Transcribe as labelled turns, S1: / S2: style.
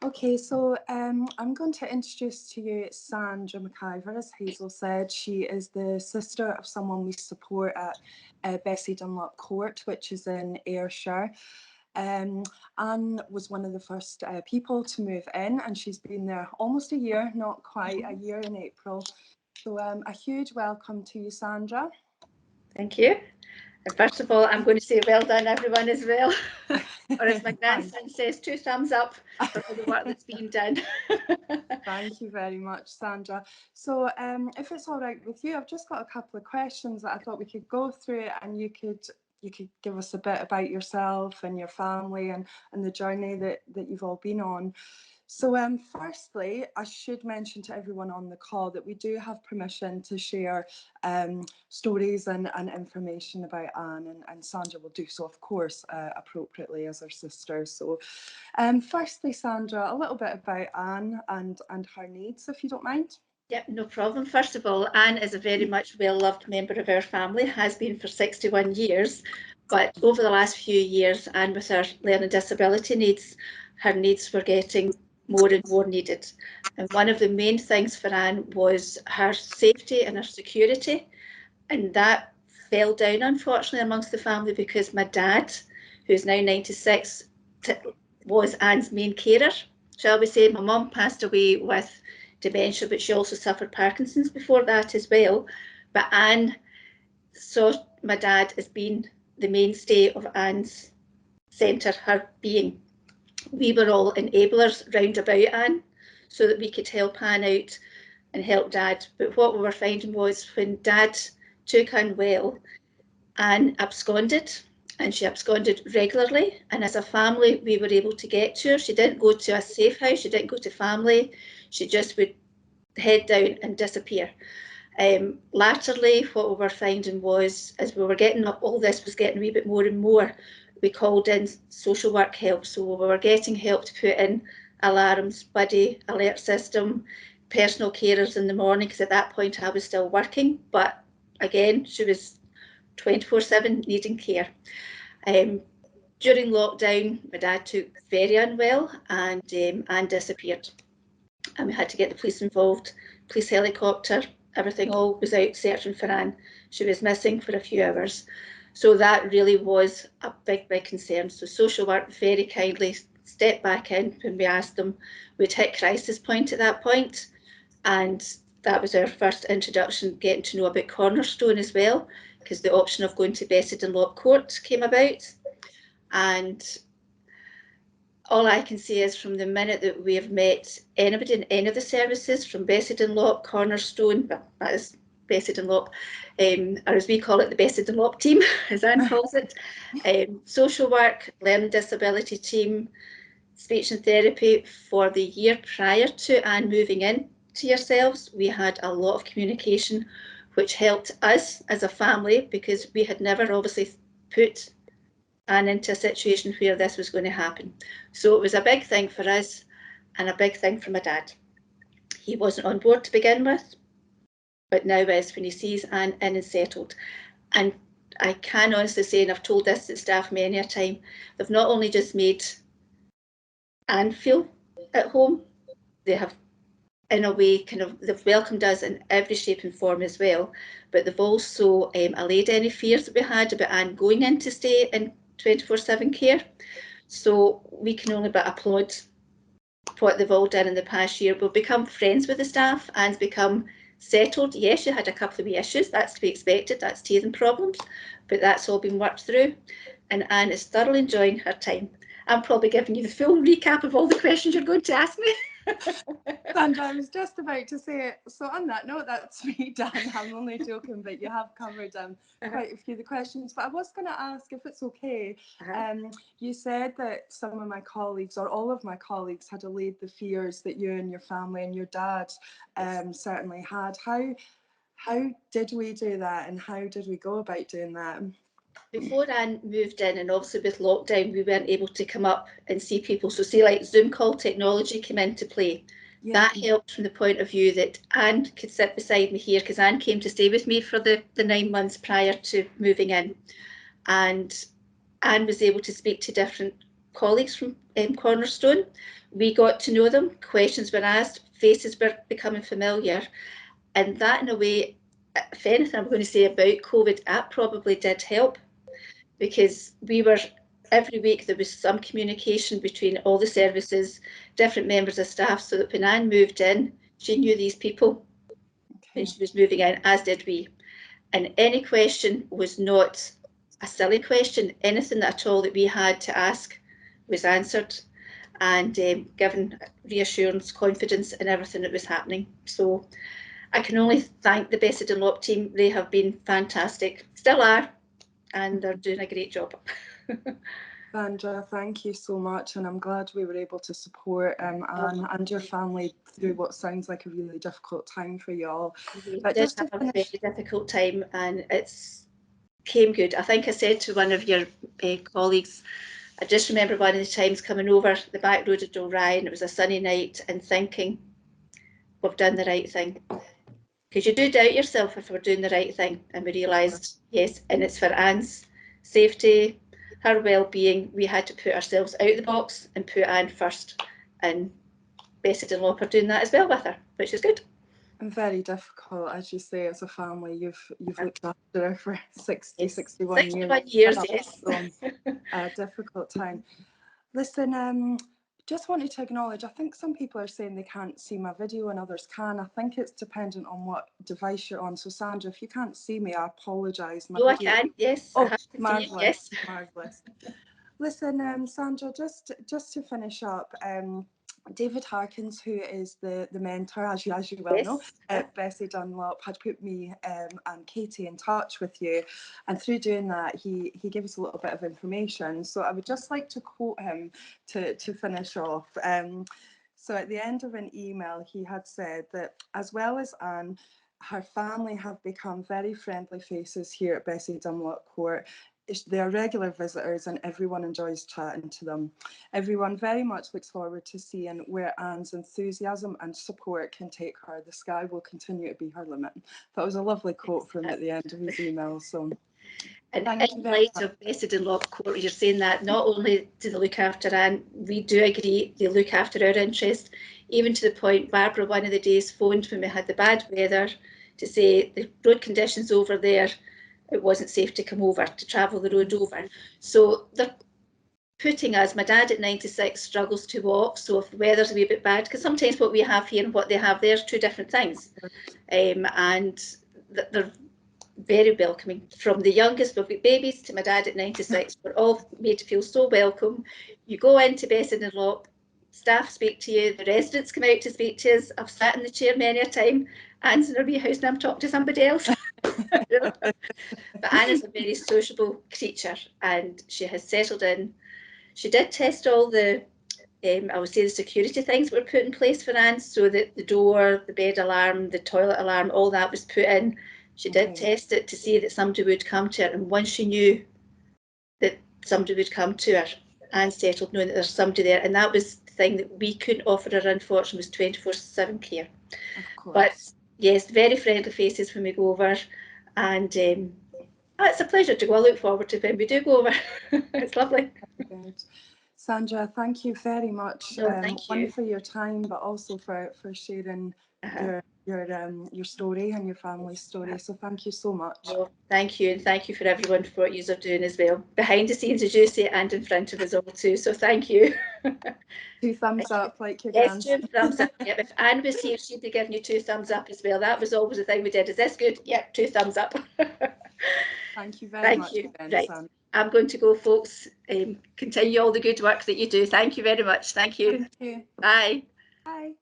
S1: Okay, so I'm going to introduce to you Sandra McIvor. As Hazel said, she is the sister of someone we support at Bessie Dunlop Court, which is in Ayrshire. Anne was one of the first people to move in, and she's been there almost a year, not quite a year in April. So a huge welcome to you, Sandra.
S2: Thank you. And first of all, I'm going to say well done, everyone, as well. Or as my grandson says, 2 thumbs up for all the work that's been done.
S1: Thank you very much, Sandra. So if it's all right with you, I've just got a couple of questions that I thought we could go through, and you could give us a bit about yourself and your family and the journey that you've all been on. So firstly, I should mention to everyone on the call that we do have permission to share stories and information about Anne, and Sandra will do so, of course, appropriately as her sister. So firstly, Sandra, a little bit about Anne and her needs, if you don't mind.
S2: Yep, no problem. First of all, Anne is a very much well-loved member of our family, has been for 61 years. But over the last few years, Anne with her learning disability needs, her needs were getting more and more needed. And one of the main things for Anne was her safety and her security. And that fell down, unfortunately, amongst the family because my dad, who's now 96, was Anne's main carer. Shall we say, my mum passed away with dementia, but she also suffered Parkinson's before that as well. But Anne saw my dad as being the mainstay of Anne's centre, her being. We were all enablers round about Anne so that we could help Anne out and help Dad. But what we were finding was when Dad took unwell, Anne absconded, and she absconded regularly. And as a family, we were able to get to her. She didn't go to a safe house, she didn't go to family, she just would head down and disappear. Latterly, what we were finding was, as we were getting up, all this was getting a wee bit more and more, we called in social work help. So we were getting help to put in alarms, buddy alert system, personal carers in the morning, because at that point I was still working, but again, she was 24/7 needing care. During lockdown, my dad took very unwell and disappeared. And we had to get the police involved, police helicopter, everything all was out searching for Anne. She was missing for a few hours. So that really was a big, big concern. So social work very kindly stepped back in when we asked them. We'd hit crisis point at that point, and that was our first introduction, getting to know about Cornerstone as well, because the option of going to Bessie Dunlop Court came about. And all I can say is from the minute that we have met anybody in any of the services, from Bessie Dunlop, Cornerstone, well, that is Bessie Dunlop, or as we call it, the Bessie Dunlop team, as Anne calls it, social work, learning disability team, speech and therapy. For the year prior to Anne moving in to yourselves, we had a lot of communication, which helped us as a family, because we had never obviously put Anne into a situation where this was going to happen. So it was a big thing for us and a big thing for my dad. He wasn't on board to begin with, but now is, when he sees Anne in and settled. And I can honestly say, and I've told this to staff many a time, they've not only just made Anne feel at home, they have in a way they've welcomed us in every shape and form as well, but they've also allayed any fears that we had about Anne going in to stay in 24/7 care. So we can only but applaud what they've all done in the past year. We've become friends with the staff. Anne's become settled. Yes, she had a couple of wee issues, that's to be expected, that's teething problems, but that's all been worked through, and Anne is thoroughly enjoying her time. I'm probably giving you the full recap of all the questions you're going to ask me.
S1: Sandra, I was just about to say, so on that note, that's me done. I'm only joking, but you have covered quite a few of the questions. But I was going to ask, if it's okay, you said that some of my colleagues, or all of my colleagues, had allayed the fears that you and your family and your dad certainly had. How did we do that, and how did we go about doing that?
S2: Before Anne moved in, and obviously with lockdown, we weren't able to come up and see people. So say like Zoom call technology came into play. Yeah. That helped from the point of view that Anne could sit beside me here, because Anne came to stay with me for the 9 months prior to moving in. And Anne was able to speak to different colleagues from Cornerstone. We got to know them, questions were asked, faces were becoming familiar, and that in a way, if anything I'm going to say about COVID, that probably did help, because we were, every week there was some communication between all the services, different members of staff, so that when Anne moved in, she knew these people when she was moving in, as did we. And any question was not a silly question. Anything at all that we had to ask was answered, and given reassurance, confidence in everything that was happening. So I can only thank the Bessed and Lop team. They have been fantastic, still are, and they're doing a great job.
S1: Sandra, thank you so much, and I'm glad we were able to support Anne and your family through what sounds like a really difficult time for you all.
S2: But just have a very difficult time, and it's came good. I think I said to one of your colleagues, I just remember one of the times coming over the back road of Dalryan, it was a sunny night, and thinking, we've done the right thing. Because you do doubt yourself if we're doing the right thing. And we realised, yes, and it's for Anne's safety, her well-being. We had to put ourselves out of the box and put Anne first. And Bessed and Lop are doing that as well with her, which is good.
S1: And very difficult, as you say, as a family. You've looked after her for 61
S2: 61 years, yes.
S1: A difficult time. Listen, just wanted to acknowledge, I think some people are saying they can't see my video and others can. I think it's dependent on what device you're on. So Sandra, if you can't see me, I apologise.
S2: No, I can, yes.
S1: Oh, marvellous, marvellous. Listen, Sandra, just to finish up, David Harkins, who is the mentor, as you well know, at Bessie Dunlop, had put me and Katie in touch with you, and through doing that, he gave us a little bit of information. So I would just like to quote him to finish off. So at the end of an email, he had said that, as well as Anne, her family have become very friendly faces here at Bessie Dunlop Court. They are regular visitors and everyone enjoys chatting to them. Everyone very much looks forward to seeing where Anne's enthusiasm and support can take her. The sky will continue to be her limit. That was a lovely quote from him at the end of his email. So,
S2: and in light of Bessed and Lop Court, you're saying that not only do they look after Anne, we do agree they look after our interest, even to the point Barbara one of the days phoned when we had the bad weather to say the road conditions over there, it wasn't safe to come over, to travel the road over. So they're putting us, my dad at 96 struggles to walk, so if the weather's a wee bit bad, because sometimes what we have here and what they have there is two different things. And they're very welcoming. From the youngest, we've got babies, to my dad at 96, we're all made to feel so welcome. You go into Bessed and Lop, staff speak to you, the residents come out to speak to us. I've sat in the chair many a time, Anne's in her wee house and I'm talking to somebody else. But Anne is a very sociable creature and she has settled in. She did test all the, I would say, the security things that were put in place for Anne, so that the door, the bed alarm, the toilet alarm, all that was put in. She did test it to see that somebody would come to her, and once she knew that somebody would come to her, Anne settled knowing that there's somebody there, and that was the thing that we couldn't offer her, unfortunately, was 24/7 care.
S1: Of course.
S2: But yes, very friendly faces when we go over, and it's a pleasure to go. I look forward to when we do go over. It's lovely.
S1: Sandra, thank you very much.
S2: No, thank you.
S1: One, for your time, but also for sharing your story and your family's story. So thank you so much.
S2: No, thank you, and thank you for everyone for what you're doing as well. Behind the scenes, as you say, and in front of us all too. So thank you.
S1: 2 thumbs up, like your
S2: Yes, 2 thumbs up. Yep. If Anne was here, she'd be giving you 2 thumbs up as well. That was always the thing we did. Is this good? Yep, 2 thumbs up.
S1: Thank you very much.
S2: Thank you. Right. I'm going to go, folks. Continue all the good work that you do. Thank you very much. Thank you.
S1: Thank you.
S2: Bye.
S1: Bye.